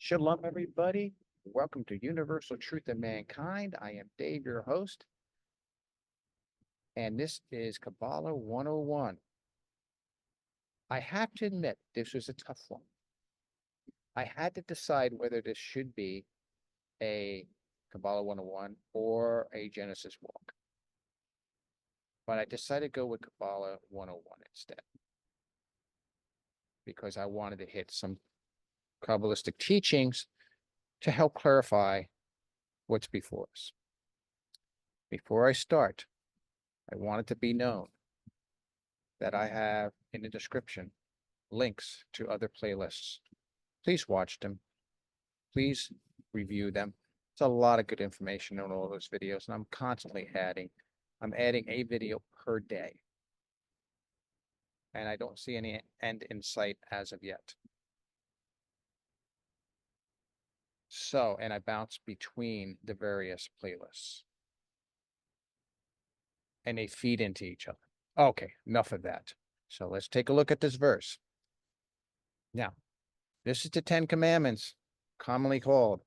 Shalom, everybody. Welcome to Universal Truth of Mankind. I am Dave, your host, and this is Kabbalah 101. I have to admit, this was a tough one. I had to decide whether this should be a Kabbalah 101 or a Genesis walk, but I decided to go with Kabbalah 101 instead because I wanted to hit some Kabbalistic teachings to help clarify what's before us. Before I start, I want it to be known that I have in the description links to other playlists. Please watch them. Please review them. It's a lot of good information on all those videos, and I'm constantly adding. I'm adding a video per day. And I don't see any end in sight as of yet. So, and I bounce between the various playlists. And they feed into each other. Okay, enough of that. So let's take a look at this verse. Now, this is the 10 Commandments, commonly called.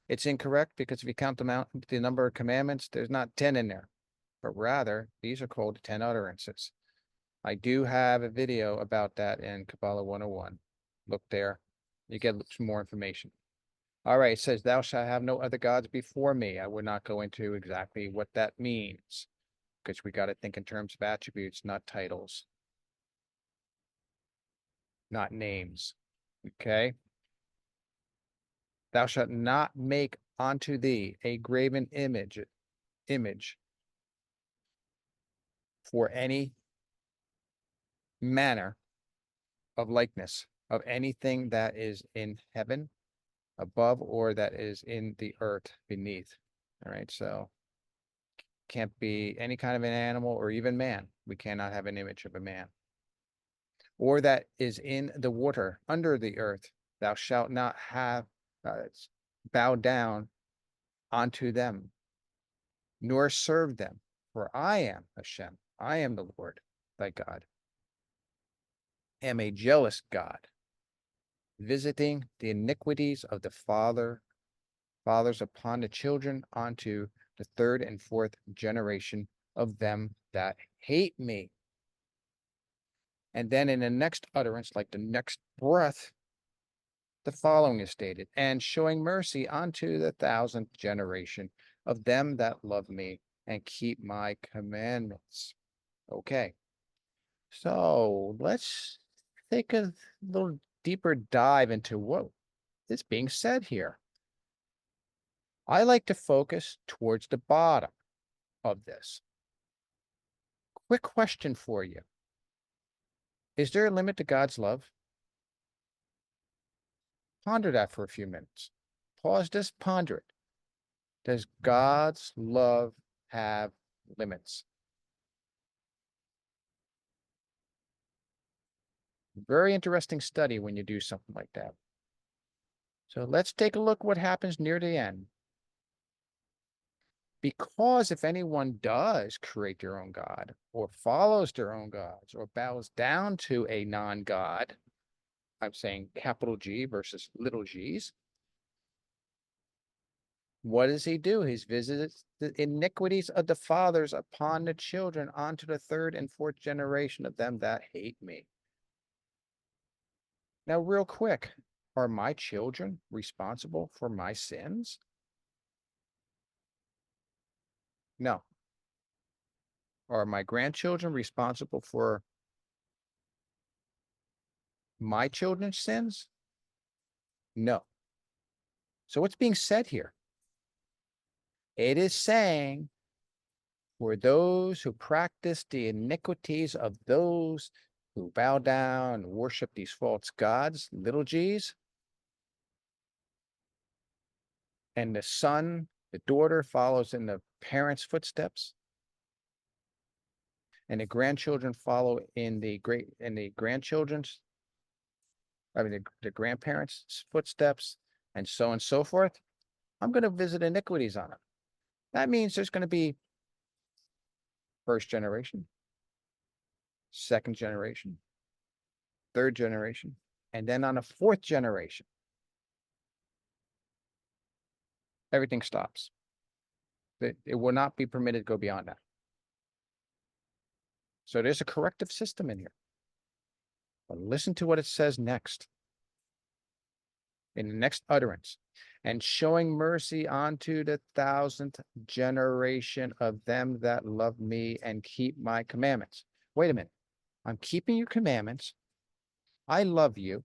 It's incorrect because if you count the number of commandments, there's not 10 in there, but rather these are called 10 utterances. I do have a video about that in Kabbalah 101. Look there. You get some more information. All right, it says, thou shalt have no other gods before me. I would not go into exactly what that means because we got to think in terms of attributes, not titles, not names. Okay. Thou shalt not make unto thee a graven image for any manner of likeness of anything that is in heaven above or that is in the earth beneath. All right, so can't be any kind of an animal or even man. We cannot have an image of a man. Or that is in the water under the earth. Thou shalt not have bow down unto them, nor serve them. For I am Hashem, I am the Lord, thy God, am a jealous God, visiting the iniquities of the fathers upon the children unto the third and fourth generation of them that hate me. And then in the next utterance, like the next breath, the following is stated, and showing mercy unto the 1,000th generation of them that love me and keep my commandments. Okay, so let's take a little deeper dive into what is being said here. I like to focus towards the bottom of this. Quick question for you. Is there a limit to God's love? Ponder that for a few minutes. Pause this, ponder it. Does God's love have limits? Very interesting study when you do something like that. So let's take a look what happens near the end. Because if anyone does create their own God or follows their own gods or bows down to a non-God, I'm saying capital G versus little g's, what does he do? He visits the iniquities of the fathers upon the children onto the third and fourth generation of them that hate me. Now, real quick, are my children responsible for my sins? No. Are my grandchildren responsible for my children's sins? No. So what's being said here? It is saying, for those who practice the iniquities of those who bow down and worship these false gods, little g's, and the son, the daughter follows in the parents' footsteps, and the grandchildren follow in the grandchildren's, the grandparents' footsteps, and so forth. I'm going to visit iniquities on them. That means there's going to be first generation, second generation, third generation, and then on a fourth generation. everything stops. It will not be permitted to go beyond that. So there's a corrective system in here. But listen to what it says next. In the next utterance. And showing mercy unto the 1,000th generation of them that love me and keep my commandments. Wait a minute. I'm keeping your commandments. I love you.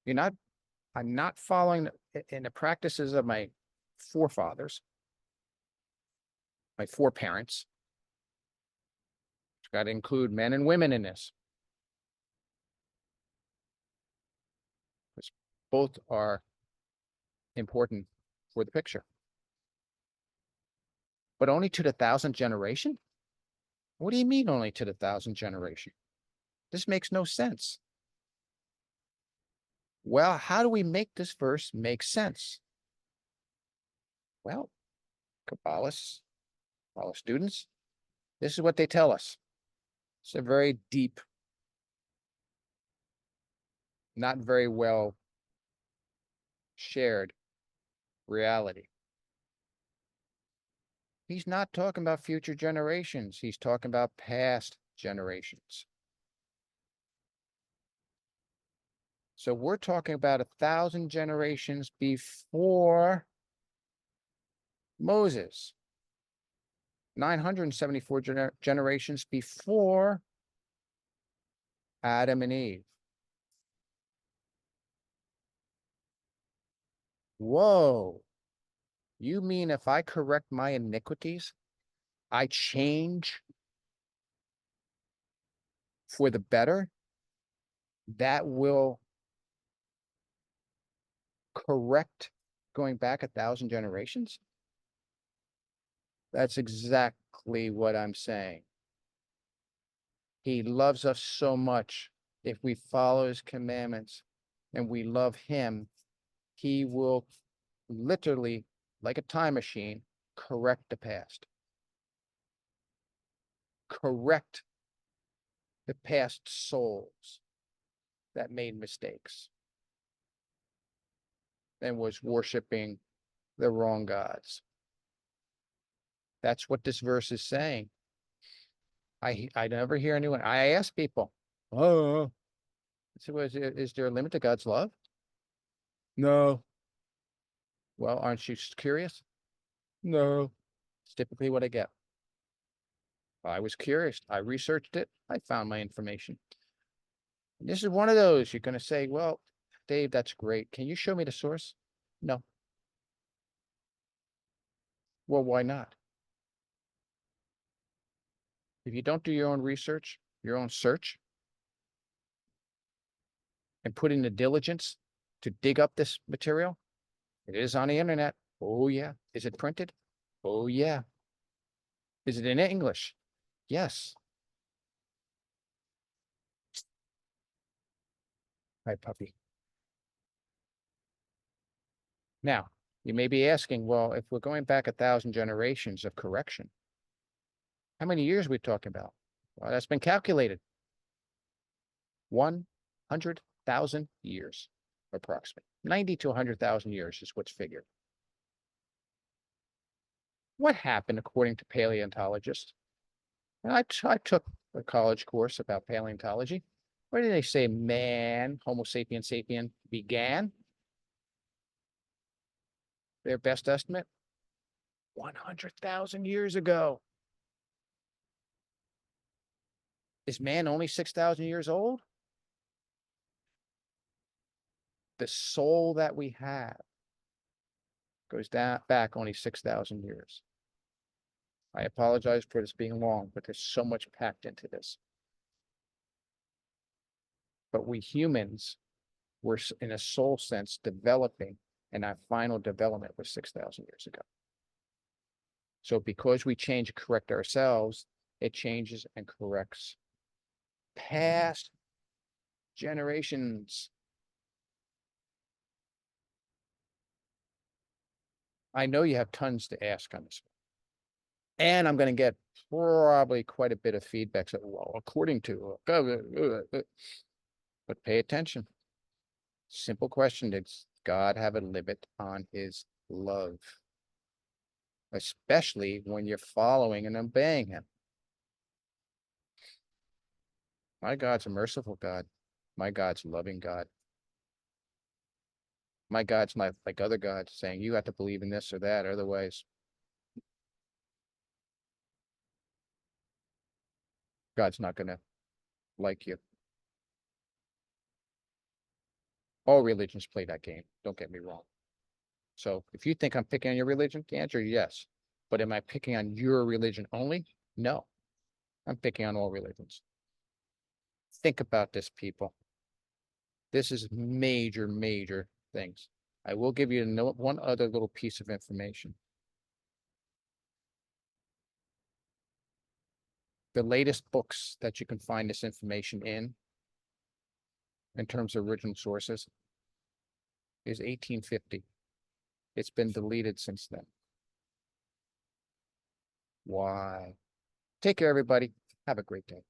I'm not following in the practices of my forefathers, my foreparents. It's got to include men and women in this. Because both are important for the picture. But only to the 1,000th generation? What do you mean only to the 1,000th generation? This makes no sense. Well, how do we make this verse make sense? Well, Kabbalah students, this is what they tell us. It's a very deep, not very well shared reality. He's not talking about future generations. He's talking about past generations. So we're talking about 1,000 generations before Moses, 974 generations before Adam and Eve. Whoa. You mean if I correct my iniquities, I change for the better, that will correct going back 1,000 generations? That's exactly what I'm saying. He loves us so much. If we follow his commandments and we love him, he will literally, like a time machine, correct the past. Correct the past souls that made mistakes and was worshiping the wrong gods. That's what this verse is saying. I never hear anyone. I ask people, oh, so is there a limit to God's love? No. Well, aren't you curious? No. It's typically what I get. I was curious. I researched it. I found my information. And this is one of those you're going to say, well, Dave, that's great. Can you show me the source? No. Well, why not? If you don't do your own research, your own search, and put in the diligence to dig up this material, it is on the internet. Oh, yeah. Is it printed? Oh, yeah. Is it in English? Yes. Hi, puppy. Now, you may be asking, well, if we're going back 1,000 generations of correction, how many years are we talking about? Well, that's been calculated. 100,000 years, approximately. 90 to 100,000 years is what's figured. What happened according to paleontologists? And I took a college course about paleontology. Where did they say man, Homo sapiens sapien, began? Their best estimate? 100,000 years ago. Is man only 6,000 years old? The soul that we have goes back only 6,000 years. I apologize for this being long, but there's so much packed into this. But we humans were, in a soul sense, developing, and our final development was 6,000 years ago. So because we change and correct ourselves, it changes and corrects past generations. I know you have tons to ask on this one. And I'm going to get probably quite a bit of feedback. So, well, according to, but pay attention. Simple question. Does God have a limit on his love? especially when you're following and obeying him. My God's a merciful God. My God's a loving God. My God's not like other gods saying you have to believe in this or that, otherwise God's not going to like you. All religions play that game. Don't get me wrong. So if you think I'm picking on your religion, the answer is yes. But am I picking on your religion only? No. I'm picking on all religions. Think about this, people. This is major, major things. I will give you one other little piece of information. The latest books that you can find this information in terms of original sources, is 1850. It's been deleted since then. Why? Take care, everybody. Have a great day.